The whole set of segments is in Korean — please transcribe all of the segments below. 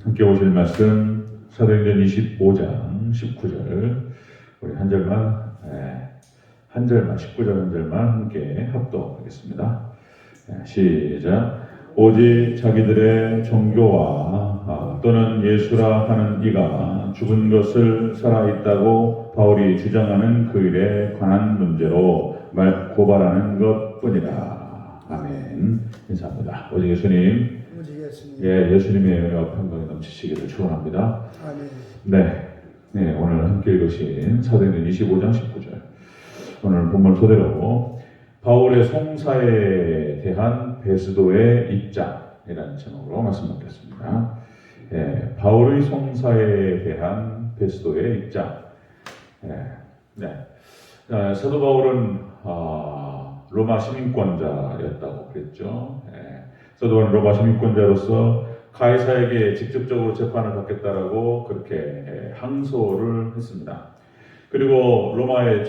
함께 보실 말씀 사도행전 25장 19절 우리 한 절만 19절 한 절만 함께 합독하겠습니다. 시작. 오직 자기들의 종교와 또는 예수라 하는 이가 죽은 것을 살아있다고 바울이 주장하는 그 일에 관한 문제로 고발하는 것뿐이다. 아멘. 인사합니다. 오직 예수님, 예수님의 은혜와 평강이 넘치시기를 축원합니다. 아멘. 네, 오늘 함께 읽으신 사도행전 25장 19절. 오늘 본문 토대로 바울의 송사에 대한 베스도의 입장이라는 제목으로 말씀 나누겠습니다. 바울의 송사에 대한 베스도의 입장. 사도 바울은 로마 시민권자였다고 그랬죠. 사도 바울은 로마 시민권자로서 가이사에게 직접적으로 재판을 받겠다라고 그렇게 항소를 했습니다. 그리고 로마의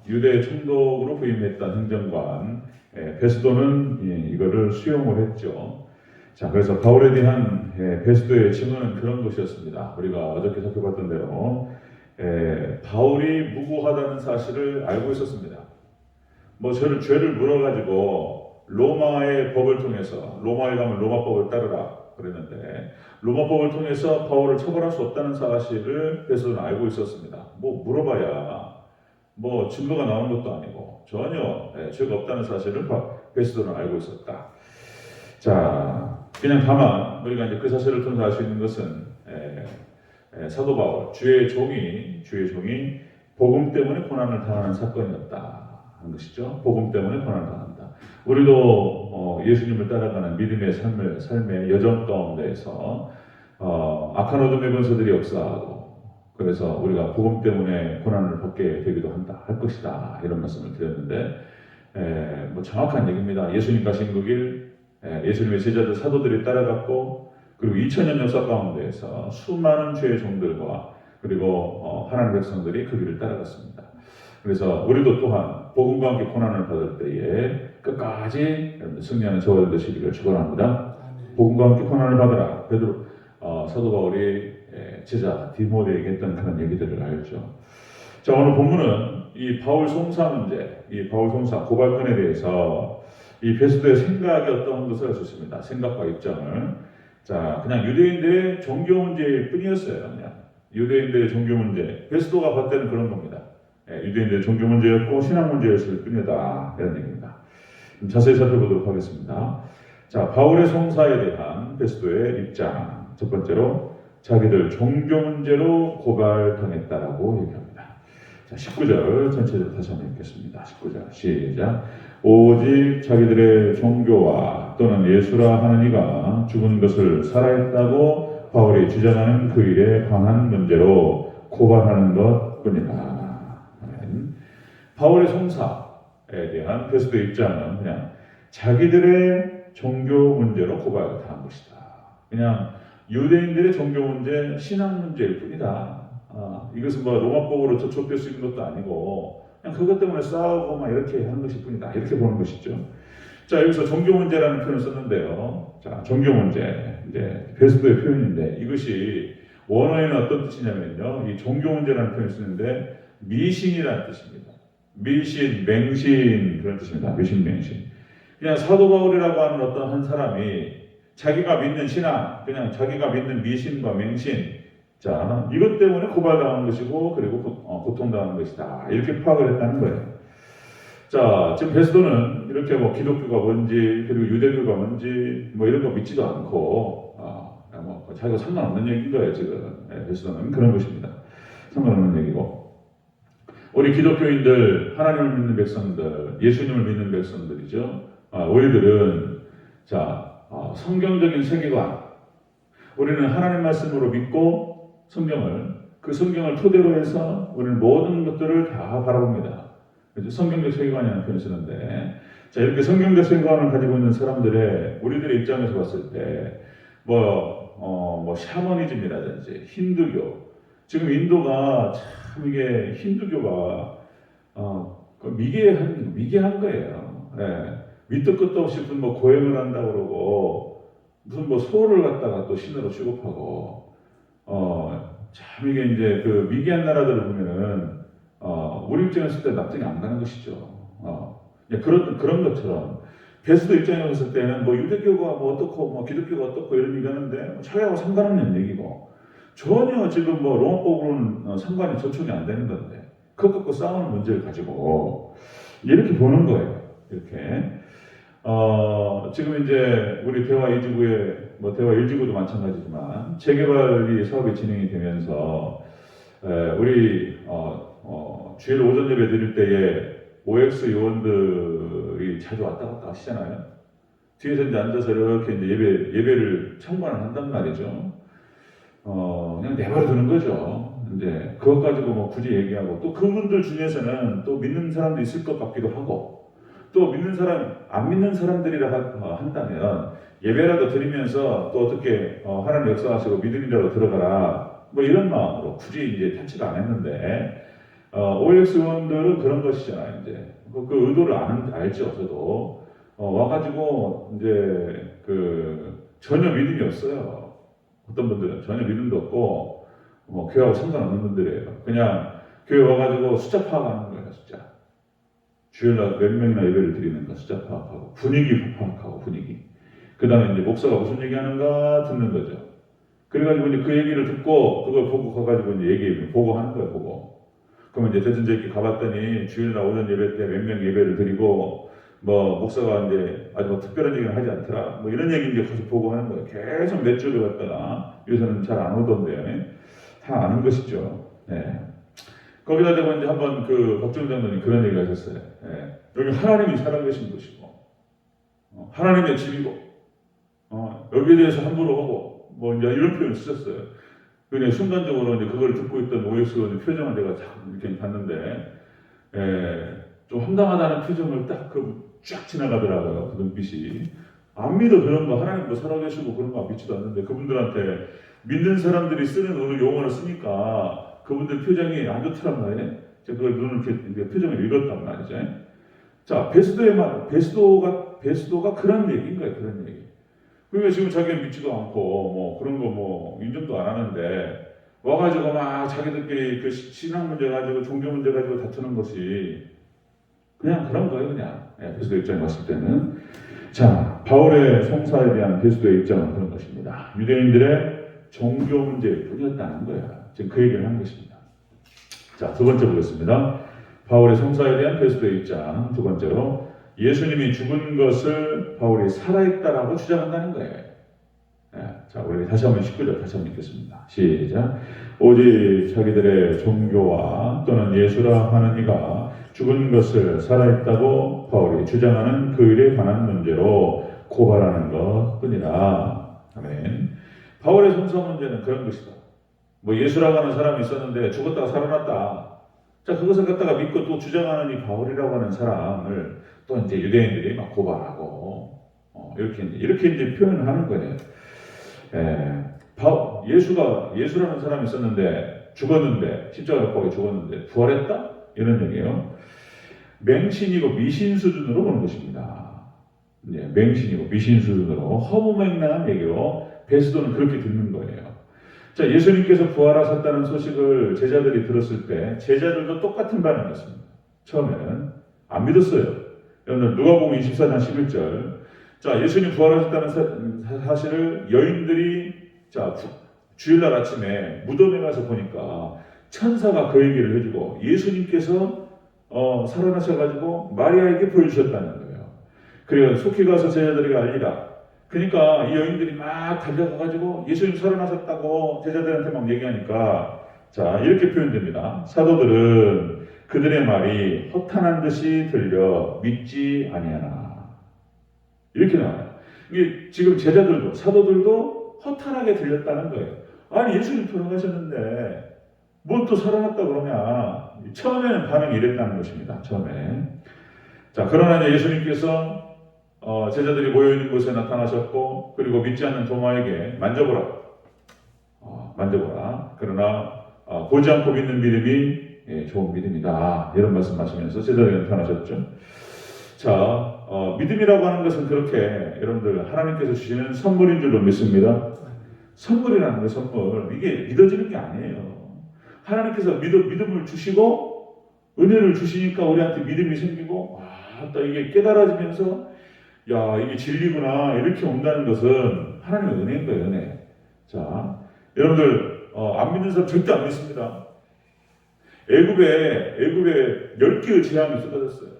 유대 총독으로 부임했던 행정관 베스도는 이거를 수용을 했죠. 자, 그래서 바울에 대한 베스도의 증언은 그런 것이었습니다. 우리가 어저께 살펴봤던 대로 바울이 무고하다는 사실을 알고 있었습니다. 죄를 물어가지고 로마의 법을 통해서 로마에 가면 로마법을 따르라 그랬는데 로마법을 통해서 바울을 처벌할 수 없다는 사실을 베스도는 알고 있었습니다. 물어봐야 증거가 나오는 것도 아니고 전혀 죄가 없다는 사실을 베스도는 알고 있었다. 자, 그냥 다만 우리가 이제 그 사실을 통해서 알 수 있는 것은 사도 바울 주의 종이 복음 때문에 고난을 당하는 사건이었다 하는 것이죠. 복음 때문에 고난을 당한다. 우리도 예수님을 따라가는 믿음의 삶의 여정 가운데에서 악한 어둠의 권세들이 역사하고 그래서 우리가 복음 때문에 고난을 받게 되기도 할 것이다 이런 말씀을 드렸는데 정확한 얘기입니다. 예수님 가신 그 길, 예수님의 제자들 사도들이 따라갔고 그리고 2000년 역사 가운데에서 수많은 죄의 종들과 그리고 하나님의 백성들이 그 길을 따라갔습니다. 그래서 우리도 또한 복음과 함께 고난을 받을 때에 끝까지 승리하는 저와 되시기를 축원합니다. 복음과 함께 고난을 받으라. 사도 바울이 제자 디모데에게 했던 그런 얘기들을 알죠. 자, 오늘 본문은 이 바울 송사 문제, 이 바울 송사 고발건에 대해서 이 베스도의 생각이 어떤 것을 알 수 있습니다. 생각과 입장을. 자, 그냥 유대인들의 종교 문제일 뿐이었어요. 그냥 유대인들의 종교 문제. 베스도가 봤을 때는 그런 겁니다. 유대인들의 종교 문제였고 신앙 문제였을 뿐이다 이런 얘기입니다. 자세히 살펴보도록 하겠습니다. 자, 바울의 송사에 대한 베스도의 입장. 첫 번째로 자기들 종교 문제로 고발당했다라고 얘기합니다. 자, 19절 전체적으로 다시 한번 읽겠습니다. 19절 시작. 오직 자기들의 종교와 또는 예수라 하는 이가 죽은 것을 살아있다고 바울이 주장하는 그 일에 관한 문제로 고발하는 것뿐이다. 바울의 송사에 대한 베스도의 입장은 그냥 자기들의 종교 문제로 고발당한 것이다. 그냥 유대인들의 종교 문제, 신앙 문제일 뿐이다. 이것은 로마법으로 저촉될 수 있는 것도 아니고 그냥 그것 때문에 싸우고 이렇게 하는 것일 뿐이다. 이렇게 보는 것이죠. 자, 여기서 종교 문제라는 표현을 썼는데요. 자, 종교 문제, 이제 베스도의 표현인데 이것이 원어에는 어떤 뜻이냐면요. 이 종교 문제라는 표현을 쓰는데 미신이라는 뜻입니다. 미신, 맹신 그런 뜻입니다. 미신, 맹신. 그냥 사도 바울이라고 하는 어떤 한 사람이 자기가 믿는 신앙, 그냥 자기가 믿는 미신과 맹신, 자, 이것 때문에 고발당하는 것이고, 그리고 고통당하는 것이다. 이렇게 파악을 했다는 거예요. 자, 지금 베스도는 이렇게 기독교가 뭔지, 그리고 유대교가 뭔지, 이런 거 믿지도 않고, 자기가 상관없는 얘기인 거예요, 지금. 베스도는 그런 것입니다. 상관없는 얘기고. 우리 기독교인들, 하나님을 믿는 백성들, 예수님을 믿는 백성들이죠. 우리들은, 성경적인 세계관, 우리는 하나님 말씀으로 믿고 그 성경을 토대로 해서 우리는 모든 것들을 다 바라봅니다. 그래서 성경적 세계관이라는 표현을 쓰는데, 자, 이렇게 성경적 세계관을 가지고 있는 사람들의 우리들의 입장에서 봤을 때, 샤머니즘이라든지 힌두교, 지금 인도가 참 이게 힌두교가 미개한 거예요. 밑도 끝도 없이 고행을 한다고 그러고 무슨 뭐 소를 갖다가 또 신으로 취급하고, 참 이게 이제 그 미개한 나라들을 보면은, 우리 입장에서 때 납득이 안 가는 것이죠. 그런 것처럼, 베스도 입장에 봤을 때는 뭐 유대교가 뭐 어떻고, 뭐 기독교가 어떻고 이런 얘기 하는데, 자기하고 상관없는 얘기고, 전혀 지금 뭐 로마법으로는 상관이 저촉이 안 되는 건데, 그것 갖고 싸우는 문제를 가지고, 이렇게 보는 거예요. 이렇게. 지금 이제 우리 대화 1지구에, 뭐 대화 1지구도 마찬가지지만, 재개발이 사업이 진행이 되면서, 우리, 주일 오전 예배 드릴 때에 OX 요원들이 자주 왔다 갔다 하시잖아요. 뒤에서 이제 앉아서 이렇게 이제 예배를 참관을 한단 말이죠. 그냥 내버려 두는 거죠. 이제 그것 가지고 뭐 굳이 얘기하고, 또 그분들 중에서는 또 믿는 사람도 있을 것 같기도 하고, 또 안 믿는 사람들이라 한다면 예배라도 드리면서 또 어떻게 하나님 역사하시고 믿음이라도 들어가라, 뭐 이런 마음으로 굳이 이제 터치를 안 했는데, OX 의원들은 그런 것이잖아요. 이제 그 의도를 알죠. 저도 와가지고 이제 전혀 믿음이 없어요. 어떤 분들은 전혀 믿음도 없고, 뭐 교회하고 상관없는 분들이에요. 그냥 교회 와가지고 숫자 파악하는 거예요. 숫자. 주일날 몇 명이나 예배를 드리는가 숫자 파악하고, 분위기 파악하고, 분위기. 그 다음에 이제 목사가 무슨 얘기하는가 듣는 거죠. 그래가지고 이제 그 얘기를 듣고 그걸 보고 가가지고 이제 보고하는 거예요. 보고. 그러면 이제 대전제 이렇게 가봤더니 주일날 오전 예배 때 몇 명 예배를 드리고, 뭐 목사가 이제 아주 뭐 특별한 얘기는 하지 않더라, 뭐 이런 얘기 이제 가서 보고하는 거예요. 계속 몇 주를 갖다가. 요새는 잘 안 오던데 다 아는 것이죠. 네. 거기다 대고 이제 한번 박정희 장로님 그런 얘기를 하셨어요. 여기 하나님이 살아계신 곳이고, 하나님의 집이고, 여기에 대해서 함부로 하고, 뭐 이제 이런 표현을 쓰셨어요. 그냥 순간적으로 이제 그걸 듣고 있던 OX의 표정을 내가 이렇게 봤는데, 좀 황당하다는 표정을 딱 쫙 지나가더라고요. 그 눈빛이. 안 믿어 그런 거, 하나님 뭐 살아계시고 그런 거 믿지도 않는데, 그분들한테 믿는 사람들이 쓰는 용어를 쓰니까 그분들 표정이 안 좋더란 말이에요. 제가 그걸 눈을 표정을 읽었단 말이죠. 자, 베스도가 그런 얘기인 거예요. 그런 얘기. 그러니까 지금 자기는 믿지도 않고 뭐 그런 거 뭐 인정도 안 하는데, 와가지고 막 자기들끼리 그 신앙 문제 가지고 종교 문제 가지고 다투는 것이 그냥 그런 거예요. 그냥 베스도 입장에 봤을 때는. 자, 바울의 송사에 대한 베스도의 입장은 그런 것입니다. 유대인들의 종교 문제일 뿐이었다는 거예요. 지금 그 얘기를 한 것입니다. 자, 두 번째 보겠습니다. 바울의 송사에 대한 베스도의 입장. 두 번째로, 예수님이 죽은 것을 바울이 살아있다라고 주장한다는 거예요. 자, 우리 다시 한번 19절 다시 한번 읽겠습니다. 시작. 오직 자기들의 종교와 또는 예수라 하는 이가 죽은 것을 살아있다고 바울이 주장하는 그 일에 관한 문제로 고발하는 것 뿐이라. 아멘. 바울의 송사 문제는 그런 것이다. 뭐 예수라고 하는 사람이 있었는데 죽었다가 살아났다. 자, 그것을 갖다가 믿고 또 주장하는 이 바울이라고 하는 사람을 또 이제 유대인들이 막 고발하고, 이렇게 이제 표현을 하는 거예요. 예수라는 사람이 있었는데 죽었는데, 십자가 못 박혀 죽었는데 부활했다? 이런 얘기예요. 맹신이고 미신 수준으로 보는 것입니다. 맹신이고 미신 수준으로 허무맹랑한 얘기로 베스도는 그렇게 듣는 거예요. 자, 예수님께서 부활하셨다는 소식을 제자들이 들었을 때 제자들도 똑같은 반응이었습니다. 처음에는 안 믿었어요. 여러분, 누가복음 24장 11절. 자, 예수님 부활하셨다는 사실을 여인들이 주일날 아침에 무덤에 가서 보니까 천사가 그 얘기를 해주고 예수님께서 살아나셔가지고 마리아에게 보여주셨다는 거예요. 그리고 속히 가서 제자들에게 알리라. 그러니까 이 여인들이 막 달려가가지고 예수님 살아나셨다고 제자들한테 막 얘기하니까, 자, 이렇게 표현됩니다. 사도들은 그들의 말이 허탄한 듯이 들려 믿지 아니하나. 이렇게 나와요. 이게 지금 제자들도 사도들도 허탄하게 들렸다는 거예요. 아니, 예수님 돌아가셨는데 뭐 또 살아났다 그러냐. 처음에는 반응이 이랬다는 것입니다. 처음에. 자, 그러나 이제 예수님께서 제자들이 모여있는 곳에 나타나셨고, 그리고 믿지 않는 도마에게 만져보라. 만져보라. 그러나 보지 않고 믿는 믿음이 좋은 믿음이다. 이런 말씀하시면서 제자들에게 나타나셨죠. 자, 믿음이라고 하는 것은 그렇게 여러분들 하나님께서 주시는 선물인 줄로 믿습니다. 선물이라는 거 선물. 이게 믿어지는 게 아니에요. 하나님께서 믿음을 주시고 은혜를 주시니까 우리한테 믿음이 생기고 또 이게 깨달아지면서 야 이게 진리구나 이렇게 온다는 것은 하나님의 은혜인 거예요. 은혜. 자, 여러분들 안 믿는 사람 절대 안 믿습니다. 애굽에 10개의 재앙이 쏟아졌어요.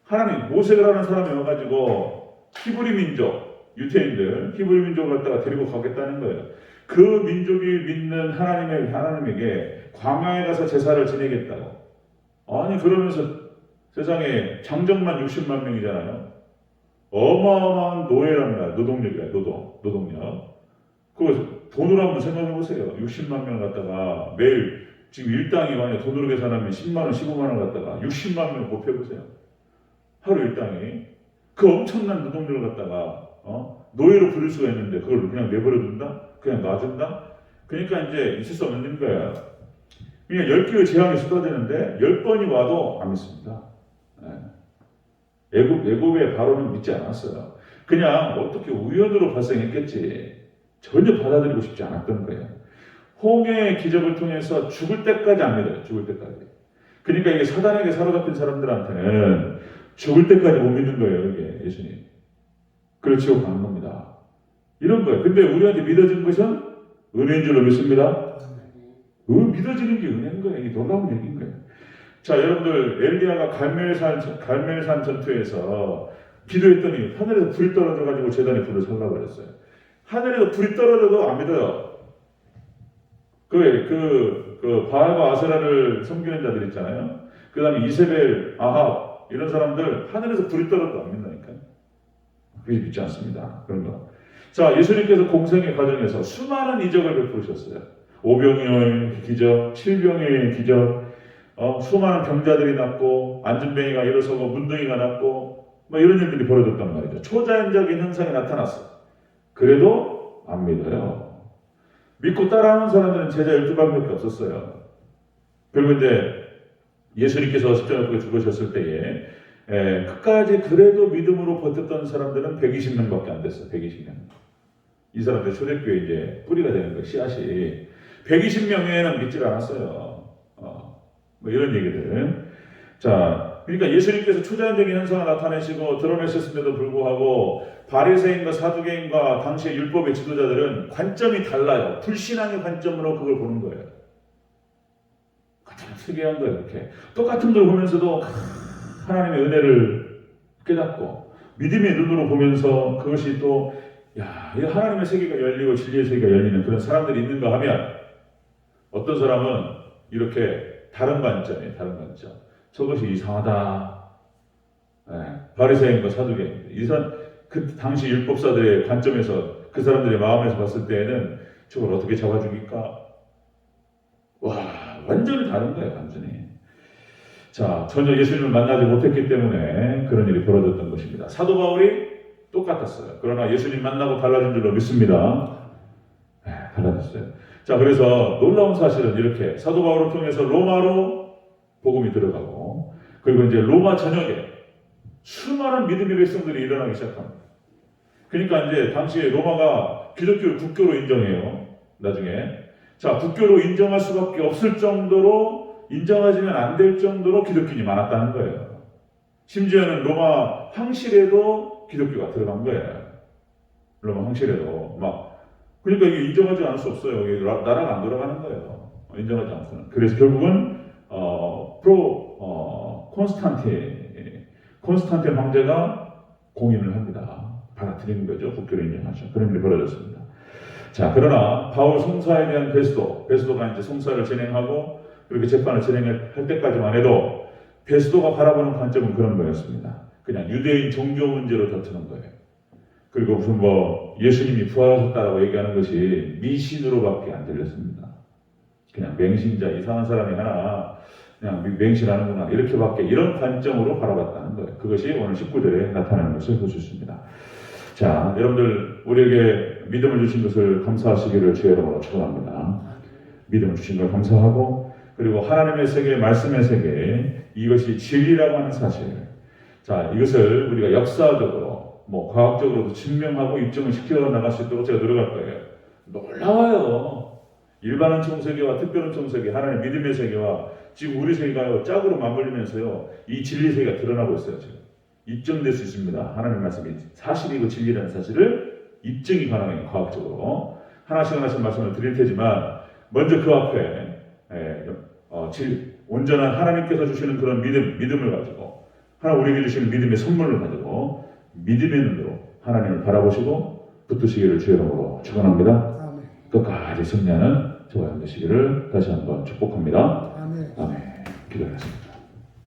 하나님 모세라는 사람이 와가지고 히브리 민족 유태인들 히브리 민족을 갖다가 데리고 가겠다는 거예요. 그 민족이 믿는 하나님에게 광야에 가서 제사를 지내겠다고. 아니 그러면서 세상에 장정만 60만 명이잖아요. 어마어마한 노예랍니다. 노동력이야. 노동력. 그 돈으로 한번 생각해 보세요. 60만 명을 갖다가 매일 지금 일당이 만약 돈으로 계산하면 10만 원, 15만 원 갖다가 60만 명을 곱해보세요. 하루 일당이. 그 엄청난 노동력을 갖다가 노예로 부릴 수가 있는데 그걸 그냥 내버려 둔다? 그냥 놔준다? 그러니까 이제 있을 수 없는 거예요. 그냥 10개의 재앙이 쏟아지는데 10번이 와도 안 믿습니다. 애굽의 바로는 믿지 않았어요. 그냥 어떻게 우연으로 발생했겠지. 전혀 받아들이고 싶지 않았던 거예요. 홍해의 기적을 통해서 죽을 때까지 안 믿어요. 죽을 때까지. 그러니까 이게 사단에게 사로잡힌 사람들한테는 죽을 때까지 못 믿는 거예요. 이게 예수님. 그렇지요 가는 겁니다. 이런 거예요. 근데 우리한테 믿어진 것은 은혜인 줄로 믿습니다. 믿어지는 게 은혜인 거예요. 이게 놀라운 얘기인 거예요. 자, 여러분들 엘리야가 갈멜산 전투에서 기도했더니 하늘에서 불이 떨어져가지고 제단에 불을 살라버렸어요. 하늘에서 불이 떨어져도 안 믿어요. 그 바알과 아세라를 섬기는 자들 있잖아요. 그 다음에 이세벨, 아합 이런 사람들 하늘에서 불이 떨어져도 안 믿는다니까요. 그게 믿지 않습니다. 그런 거. 자, 예수님께서 공생의 과정에서 수많은 이적을 베푸셨어요. 오병이어의 기적, 칠병이어의 기적, 수많은 병자들이 낫고 안진뱅이가 일어서고 문둥이가 낫고 이런 일들이 벌어졌단 말이죠. 초자연적인 현상이 나타났어. 그래도 안 믿어요. 믿고 따라하는 사람들은 제자 12명밖에 없었어요. 그리고 이제 예수님께서 십자가에 못 죽으셨을 때에 끝까지 그래도 믿음으로 버텼던 사람들은 120명밖에 안 됐어요. 120명. 이 사람들 초대교회 이제 뿌리가 되는 거예요. 씨앗이. 120명에는 믿질 않았어요. 뭐 이런 얘기들. 자, 그러니까 예수님께서 초자연적인 현상을 나타내시고 드러내셨음에도 불구하고 바리새인과 사두개인과 당시의 율법의 지도자들은 관점이 달라요. 불신앙의 관점으로 그걸 보는 거예요. 가장 특이한 거예요. 이렇게 똑같은 걸 보면서도 하나님의 은혜를 깨닫고 믿음의 눈으로 보면서 그것이 또 하나님의 세계가 열리고 진리의 세계가 열리는 그런 사람들이 있는가 하면 어떤 사람은 이렇게 다른 관점이에요. 다른 관점. 저것이 이상하다. 바리새인과 사두개인. 그 당시 율법사들의 관점에서 그 사람들의 마음에서 봤을 때에는 저걸 어떻게 잡아 죽일까? 완전히 다른 거예요. 완전히. 자, 전혀 예수님을 만나지 못했기 때문에 그런 일이 벌어졌던 것입니다. 사도 바울이 똑같았어요. 그러나 예수님 만나고 달라진 줄로 믿습니다. 달라졌어요. 자, 그래서 놀라운 사실은 이렇게 사도 바울을 통해서 로마로 복음이 들어가고 그리고 이제 로마 전역에 수많은 믿음의 백성들이 일어나기 시작합니다. 그러니까 이제 당시에 로마가 기독교를 국교로 인정해요. 나중에. 자, 국교로 인정할 수밖에 없을 정도로 인정하지면 안 될 정도로 기독교인이 많았다는 거예요. 심지어는 로마 황실에도 기독교가 들어간 거예요. 로마 황실에도 그러니까 이게 인정하지 않을 수 없어요. 이게 나라가 안 돌아가는 거예요. 인정하지 않고는. 그래서 결국은 콘스탄틴 황제가 공인을 합니다. 받아들이는 거죠. 국교를 인정하죠. 그런 일이 벌어졌습니다. 자, 그러나 바울 송사에 대한 베스도가 이제 송사를 진행하고 그렇게 재판을 진행할 때까지만 해도 베스도가 바라보는 관점은 그런 거였습니다. 그냥 유대인 종교 문제로 다투는 거예요. 그리고 무슨 예수님이 부활하셨다라고 얘기하는 것이 미신으로밖에 안 들렸습니다. 그냥 맹신자 이상한 사람이 하나 그냥 맹신하는구나 이렇게밖에 이런 관점으로 바라봤다는 거예요. 그것이 오늘 19절에 나타나는 것을 볼 수 있습니다. 자, 여러분들 우리에게 믿음을 주신 것을 감사하시기를 주의 이름으로 축원합니다. 믿음을 주신 걸 감사하고 그리고 하나님의 세계, 말씀의 세계 이것이 진리라고 하는 사실 자, 이것을 우리가 역사적으로, 뭐 과학적으로도 증명하고 입증을 시켜 나갈 수 있도록 제가 노력할 거예요. 놀라워요. 일반은총 세계와 특별은총 세계, 하나님의 믿음의 세계와 지금 우리 세계가 짝으로 맞물리면서요, 이 진리 세계가 드러나고 있어요. 지금 입증될 수 있습니다. 하나님 말씀이 사실이고 진리라는 사실을 입증이 가능해요. 과학적으로. 하나씩 하나씩 말씀을 드릴 테지만 먼저 그 앞에 온전한 하나님께서 주시는 그런 믿음을 가지고, 하나님 우리에게 주시는 믿음의 선물을 가지고 믿음의 눈으로 하나님을 바라보시고 붙드시기를 주의 이름으로 축원합니다. 아멘. 끝까지 승리하는 저와 형 되시기를 다시 한번 축복합니다. 아멘. 아멘. 기도하겠습니다.